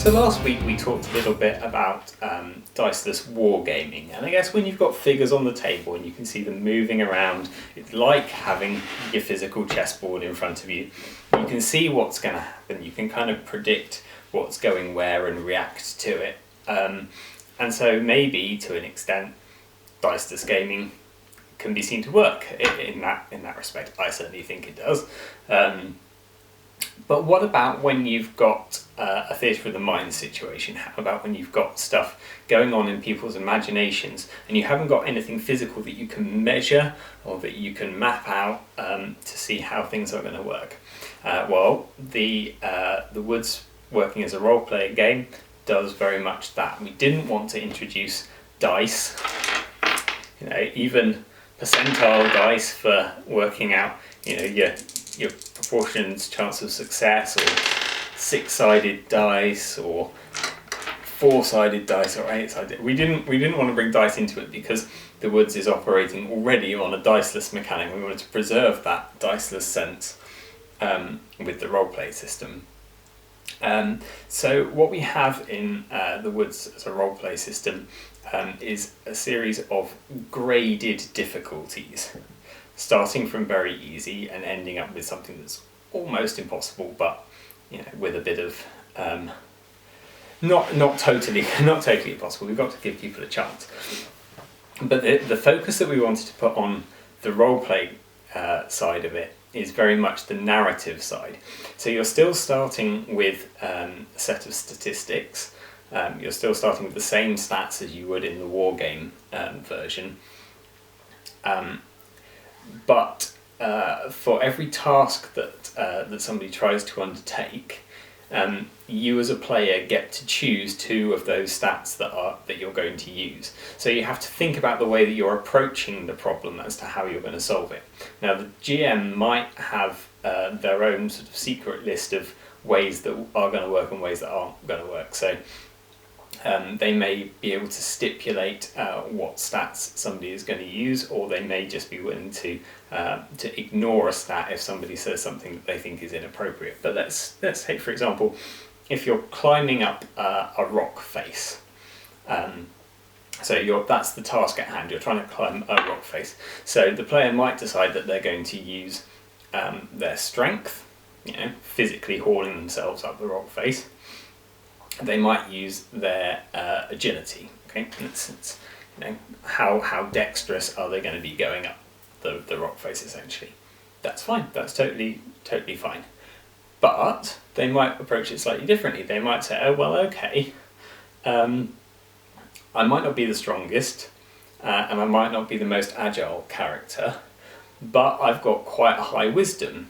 So last week we talked a little bit about diceless wargaming, and I guess when you've got figures on the table and you can see them moving around, it's like having your physical chessboard in front of you. You can see what's going to happen, you can kind of predict what's going where and react to it. And so maybe to an extent diceless gaming can be seen to work in that respect. I certainly think it does. But what about when you've got a theatre of the mind situation? How about when you've got stuff going on in people's imaginations and you haven't got anything physical that you can measure or that you can map out to see how things are going to work? Well, the Woods working as a role-playing game does very much that. We didn't want to introduce dice, even percentile dice for working out, your proportions, chance of success, or six-sided dice, or four-sided dice, or eight-sided. We didn't want to bring dice into it because the Woods is operating already on a diceless mechanic. We wanted to preserve that diceless sense with the roleplay system. So what we have in the Woods as a roleplay system is a series of graded difficulties, starting from very easy and ending up with something that's almost impossible, but with a bit of not totally impossible. We've got to give people a chance. But the focus that we wanted to put on the roleplay side of it is very much the narrative side. So you're still starting with a set of statistics. You're still starting with the same stats as you would in the wargame version. But for every task that somebody tries to undertake, you as a player get to choose two of those stats that you're going to use. So you have to think about the way that you're approaching the problem as to how you're going to solve it. Now the GM might have their own sort of secret list of ways that are going to work and ways that aren't going to work. So they may be able to stipulate what stats somebody is going to use, or they may just be willing to ignore a stat if somebody says something that they think is inappropriate. But let's take, for example, if you're climbing up a rock face. So that's the task at hand. You're trying to climb a rock face. So the player might decide that they're going to use their strength, physically hauling themselves up the rock face. They might use their agility. Okay, it's how dexterous are they going to be going up the rock face essentially. That's fine. That's totally fine. But they might approach it slightly differently. They might say, oh well, okay, I might not be the strongest, and I might not be the most agile character, but I've got quite a high wisdom.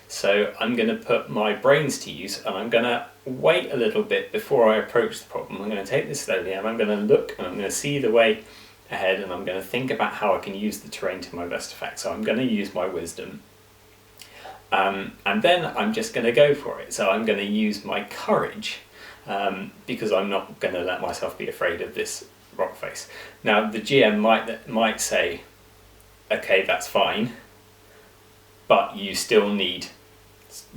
So I'm going to put my brains to use, and I'm going to wait a little bit before I approach the problem. I'm going to take this slowly, and I'm going to look, and I'm going to see the way ahead, and I'm going to think about how I can use the terrain to my best effect. So I'm going to use my wisdom. And then I'm just going to go for it. So I'm going to use my courage, because I'm not going to let myself be afraid of this rock face. Now the GM might say, okay, that's fine, but you still need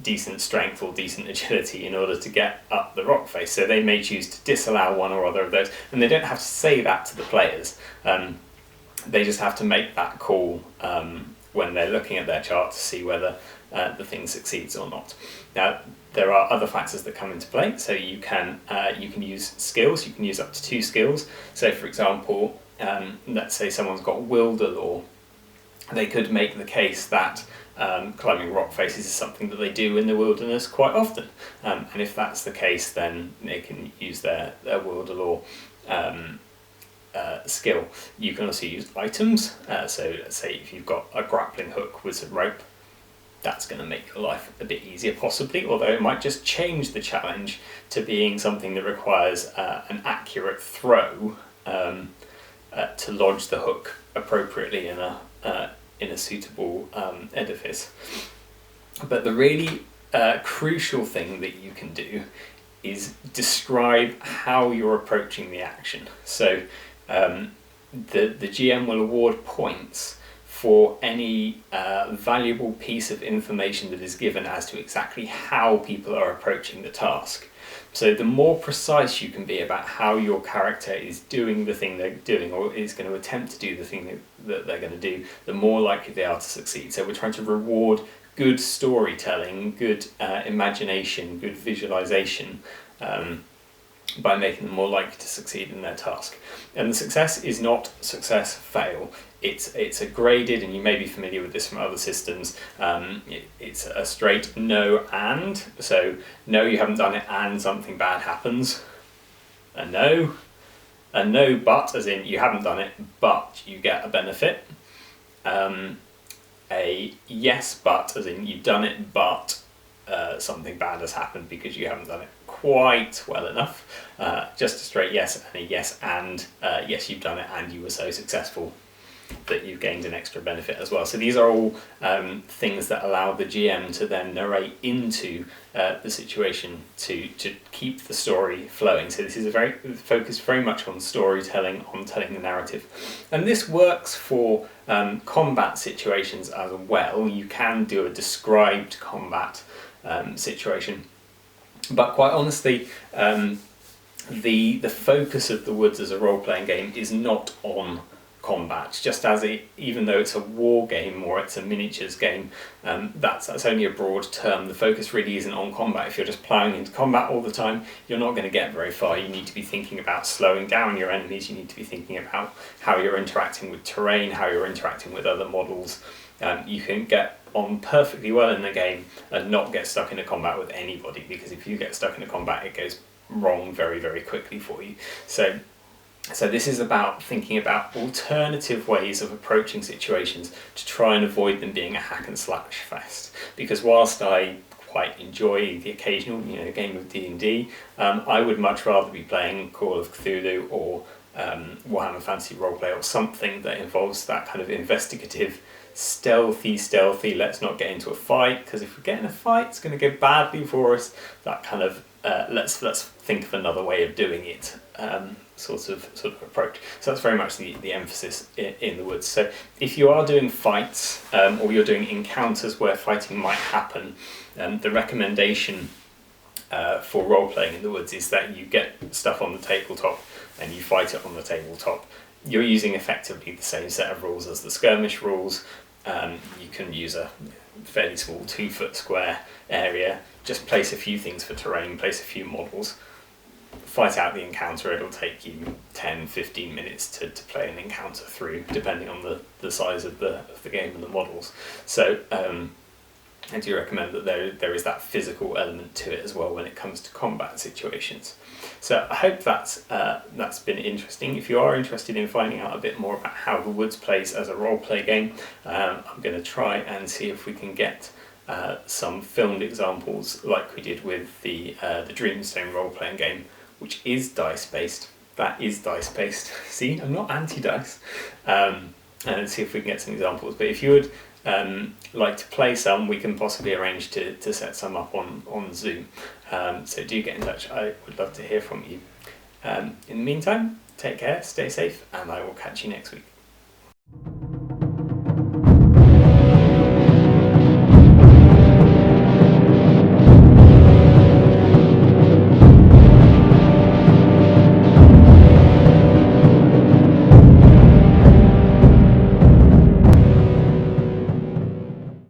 decent strength or decent agility in order to get up the rock face. So they may choose to disallow one or other of those, and they don't have to say that to the players. They just have to make that call when they're looking at their chart to see whether the thing succeeds or not. Now there are other factors that come into play. So you can use skills. You can use up to 2 skills. So for example, let's say someone's got Wilder-Law. They could make the case that climbing rock faces is something that they do in the wilderness quite often, and if that's the case, then they can use their Wilder-Law skill. You can also use items. So let's say if you've got a grappling hook with some rope, that's going to make your life a bit easier possibly, although it might just change the challenge to being something that requires an accurate throw to lodge the hook appropriately in a suitable edifice. But the really crucial thing that you can do is describe how you're approaching the action. So the GM will award points for any valuable piece of information that is given as to exactly how people are approaching the task. So the more precise you can be about how your character is doing the thing they're doing, or is going to attempt to do the thing that they're going to do, the more likely they are to succeed. So we're trying to reward good storytelling, good imagination, good visualization, by making them more likely to succeed in their task. And the success is not success fail. It's a graded, and you may be familiar with this from other systems, it's a straight no and. So no, you haven't done it and something bad happens. A no but, as in you haven't done it but you get a benefit. A yes but, as in you've done it but something bad has happened because you haven't done it quite well enough. Just a straight yes and a yes and, yes, you've done it and you were so successful that you've gained an extra benefit as well. So these are all things that allow the GM to then narrate into the situation to keep the story flowing. So this is focused very much on storytelling, on telling the narrative. And this works for combat situations as well. You can do a described combat situation. But quite honestly, the focus of the Woods as a role-playing game is not on combat, just as even though it's a war game or it's a miniatures game, that's only a broad term. The focus really isn't on combat. If you're just ploughing into combat all the time, you're not going to get very far. You need to be thinking about slowing down your enemies. You need to be thinking about how you're interacting with terrain, how you're interacting with other models. You can get on perfectly well in the game and not get stuck in a combat with anybody, because if you get stuck in a combat, it goes wrong very, very quickly for you. So this is about thinking about alternative ways of approaching situations to try and avoid them being a hack and slash fest. Because whilst I quite enjoy the occasional game of D&D, I would much rather be playing Call of Cthulhu or Warhammer Fantasy Roleplay, or something that involves that kind of investigative, stealthy, let's not get into a fight, because if we get in a fight it's going to go badly for us. That kind of let's think of another way of doing it sort of approach. So that's very much the emphasis in the Woods. So if you are doing fights or you're doing encounters where fighting might happen, the recommendation for role-playing in the Woods is that you get stuff on the tabletop and you fight it on the tabletop. You're using effectively the same set of rules as the skirmish rules. You can use a fairly small 2-foot square area, just place a few things for terrain, place a few models, fight out the encounter. It'll take you 10-15 minutes to play an encounter through, depending on the size of the game and the models. So I do recommend that there is that physical element to it as well when it comes to combat situations. So I hope that's been interesting. If you are interested in finding out a bit more about how the Woods plays as a role-play game, I'm going to try and see if we can get some filmed examples like we did with the Dreamstone role-playing game, which is dice-based. That is dice-based. See, I'm not anti-dice. And see if we can get some examples. But if you would like to play some, we can possibly arrange to set some up on Zoom. So do get in touch. I would love to hear from you. In the meantime, take care, stay safe, and I will catch you next week.